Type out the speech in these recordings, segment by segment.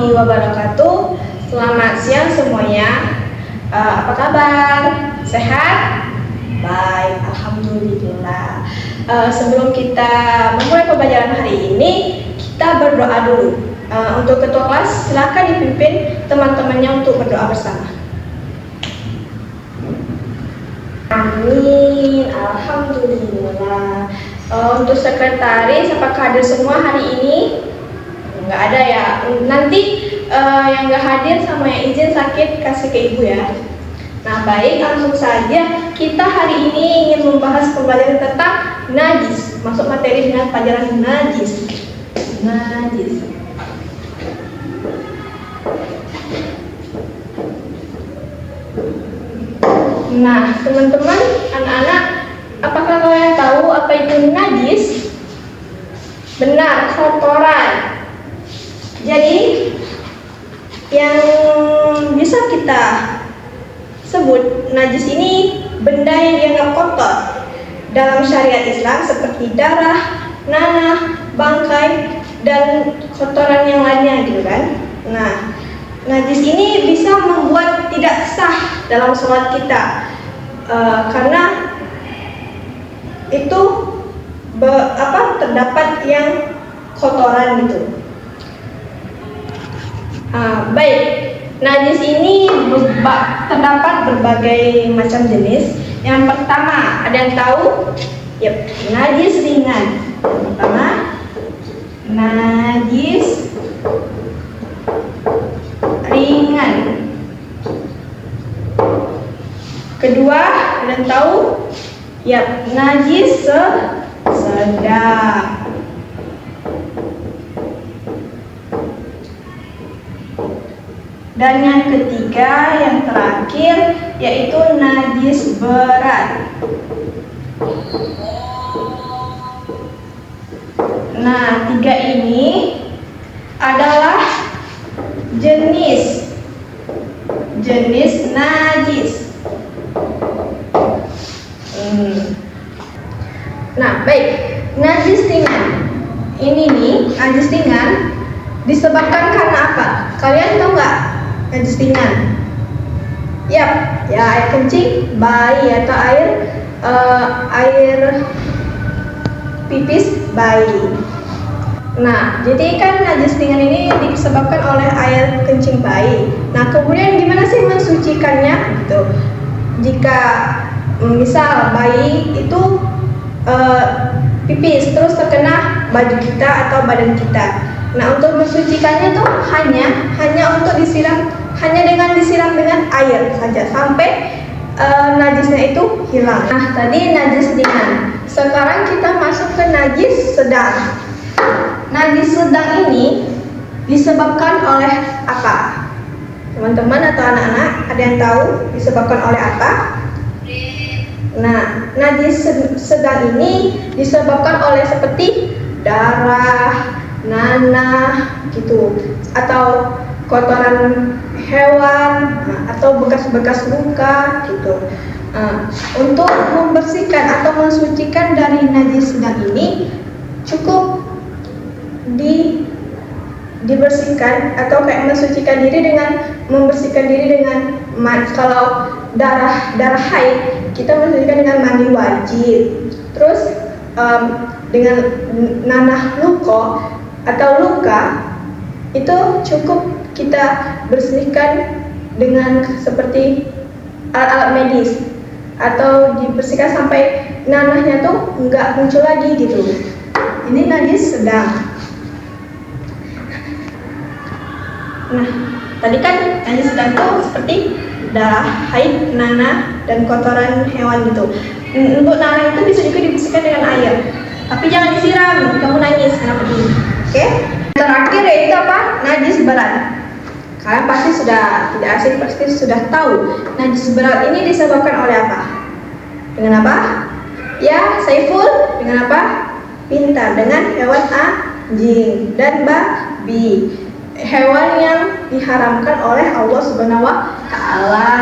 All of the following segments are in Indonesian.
warahmatullahi wabarakatuh. Selamat siang semuanya. Apa kabar? Sehat? Baik, alhamdulillah. Sebelum kita memulai pembelajaran hari ini, kita berdoa dulu. Untuk ketua kelas, silakan dipimpin teman-temannya untuk berdoa bersama. Amin, alhamdulillah. Untuk sekretaris, apakah hadir semua hari ini? Nggak ada ya. Nanti yang nggak hadir sama yang izin sakit kasih ke ibu ya. Nah baik, langsung saja kita hari ini ingin membahas pembelajaran tentang najis. Masuk materi dengan pelajaran najis. Najis. Nah teman-teman, anak-anak, apakah kalian tahu apa itu najis? Benar, kotoran. Jadi yang bisa kita sebut najis ini benda yang dianggap kotor dalam syariat Islam seperti darah, nanah, bangkai, dan kotoran yang lainnya gitu kan. Nah, najis ini bisa membuat tidak sah dalam sholat kita karena itu terdapat yang kotoran gitu. Baik, najis ini terdapat berbagai macam jenis. Yang pertama, ada yang tahu? Yap, najis ringan. Yang pertama, najis ringan. Kedua, ada yang tahu? Yap, najis sedang. Dan yang ketiga, yang terakhir, yaitu najis berat. Nah, tiga ini adalah jenis najis. Nah, baik, najis ringan. Ini nih, najis ringan disebabkan karena apa? Kalian tahu nggak? Najis ringan. Yap, ya air kencing, bayi atau air pipis bayi. Nah, jadi kan najis ringan ini disebabkan oleh air kencing bayi. Nah, kemudian gimana sih mensucikannya? Gitu. Jika misal bayi itu pipis terus terkena baju kita atau badan kita. Nah, untuk mensucikannya tuh hanya untuk disiram, hanya dengan disiram dengan air saja sampai najisnya itu hilang. Nah, tadi najis ringan. Sekarang kita masuk ke najis sedang. Najis sedang ini disebabkan oleh apa? Teman-teman atau anak-anak, ada yang tahu disebabkan oleh apa? Nah, najis sedang ini disebabkan oleh seperti darah, nanah gitu, atau kotoran hewan, atau bekas-bekas luka gitu. Untuk membersihkan atau mensucikan dari najis sedang ini cukup dibersihkan atau kayak mensucikan diri dengan membersihkan diri dengan kalau darah haid kita mensucikan dengan mandi wajib. Terus dengan nanah atau luka itu cukup kita bersihkan dengan seperti alat-alat medis atau dibersihkan sampai nanahnya tuh nggak muncul lagi gitu. Ini najis sedang. Nah, tadi kan najis sedang tuh seperti darah, haid, nanah, dan kotoran hewan gitu. Untuk nanah itu bisa juga dibersihkan dengan air. Tapi jangan disiram, kamu nangis karena pedih. Oke? Terakhir yaitu apa? Najis berat. Kalian pasti sudah tidak asing, pasti sudah tahu. Najis berat ini disebabkan oleh apa? Dengan apa? Ya, Saiful. Dengan apa? Pintar. Dengan hewan anjing dan babi. Hewan yang diharamkan oleh Allah Subhanahu wa Ta'ala.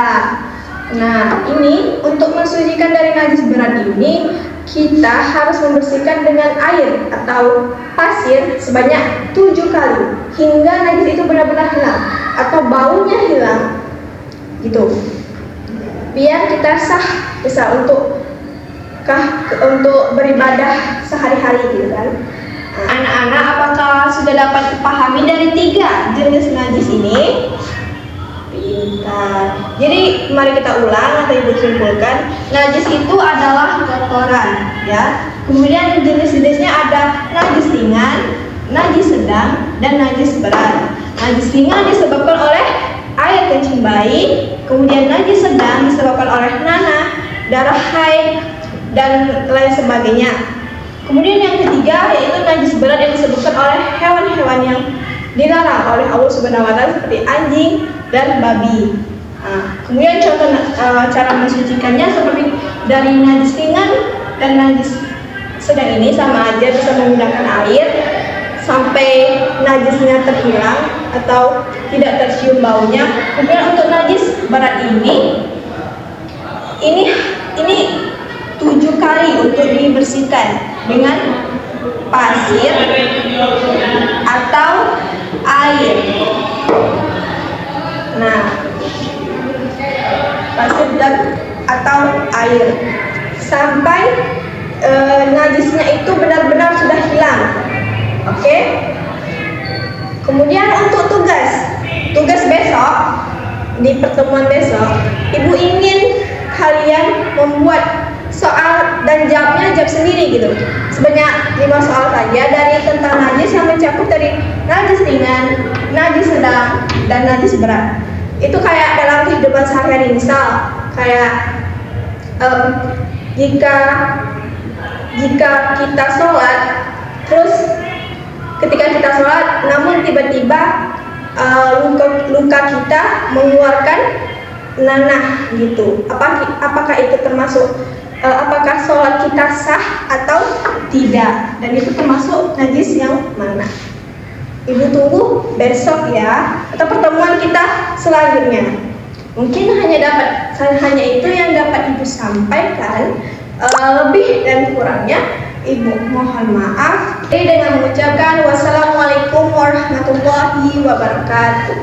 Nah, ini untuk mensucikan dari najis berat ini kita harus membersihkan dengan air atau pasir sebanyak 7 kali hingga najis itu benar-benar hilang atau baunya hilang gitu, biar kita sah bisa untuk beribadah sehari-hari gitu kan. Anak-anak, apakah sudah dapat dipahami dari 3 jenis najis ini? Pintar. Jadi mari kita ulang atau ibu simpulkan. Najis itu adalah kotoran, ya. Kemudian jenis-jenisnya ada najis ringan, najis sedang, dan najis berat. Najis ringan disebabkan oleh air kencing bayi, kemudian najis sedang disebabkan oleh nanah, darah haid, dan lain sebagainya. Kemudian yang ketiga yaitu najis berat yang disebabkan oleh hewan-hewan yang dilarang oleh Allah Subhanahu wa Ta'ala seperti anjing dan babi. Kemudian contoh cara mensucikannya seperti dari najis ringan dan najis sedang ini sama aja, bisa menggunakan air sampai najisnya terhilang atau tidak tercium baunya. Kemudian untuk najis berat ini 7 kali untuk dibersihkan dengan pasir atau air. Nah, pasir dan atau air sampai najisnya itu benar-benar sudah hilang. Oke. Kemudian untuk tugas besok di pertemuan besok, ibu ingin kalian membuat soal dan jawab sendiri gitu, sebanyak 5 soal saja dari tentang najis yang mencakup dari najis ringan, najis sedang, dan najis berat. Itu kayak dalam kehidupan sehari-hari, misal kayak jika kita sholat, terus ketika kita sholat namun tiba-tiba luka kita mengeluarkan nanah gitu, apakah itu termasuk apakah sholat kita sah atau tidak, dan itu termasuk najis yang mana? Ibu tunggu besok ya, atau pertemuan kita selanjutnya. Mungkin hanya itu yang dapat ibu sampaikan. Lebih dan kurangnya ibu mohon maaf. Dengan mengucapkan wassalamualaikum warahmatullahi wabarakatuh.